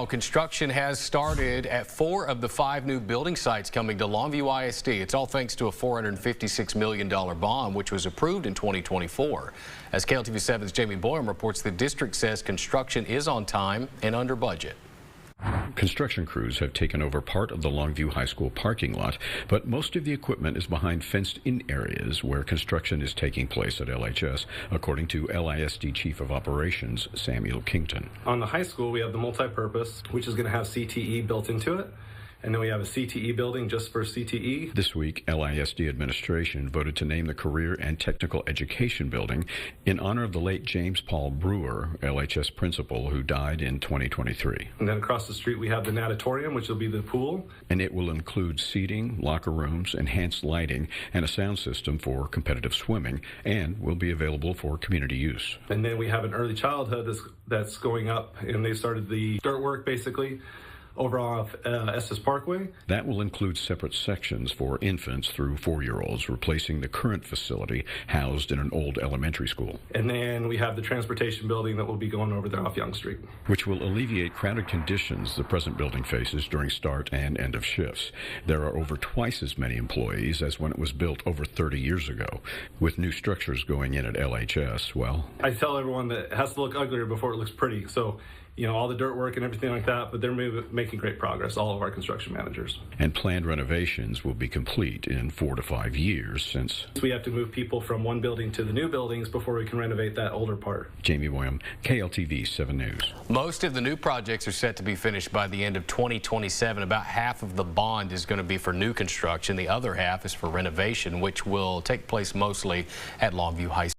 Construction has started at 4 of the 5 new building sites coming to Longview ISD. It's all thanks to a $456 million bond, which was approved in 2024. As KLTV 7's Jamie Boyum reports, the district says construction is on time and under budget. Construction crews have taken over part of the Longview High School parking lot, but most of the equipment is behind fenced-in areas where construction is taking place at LHS, according to LISD Chief of Operations Samuel Kington. On the high school, we have the multi-purpose, which is going to have CTE built into it. And then we have a CTE building just for CTE. This week, LISD administration voted to name the Career and Technical Education Building in honor of the late James Paul Brewer, LHS principal, who died in 2023. And then across the street, we have the natatorium, which will be the pool. And it will include seating, locker rooms, enhanced lighting, and a sound system for competitive swimming, and will be available for community use. And then we have an early childhood that's going up, and they started the dirt work, basically, over off Estes Parkway. That will include separate sections for infants through 4-year-olds, replacing the current facility housed in an old elementary school. And then we have the transportation building that will be going over there off Young Street, which will alleviate crowded conditions the present building faces during start and end of shifts. There are over twice as many employees as when it was built over 30 years ago. With new structures going in at LHS, well, I tell everyone that it has to look uglier before it looks pretty. So, you know, all the dirt work and everything like that, but they're making great progress, all of our construction managers. And planned renovations will be complete in 4 to 5 years since we have to move people from one building to the new buildings before we can renovate that older part. Jamie Boyum, KLTV 7 News. Most of the new projects are set to be finished by the end of 2027. About half of the bond is going to be for new construction. The other half is for renovation, which will take place mostly at Longview High School.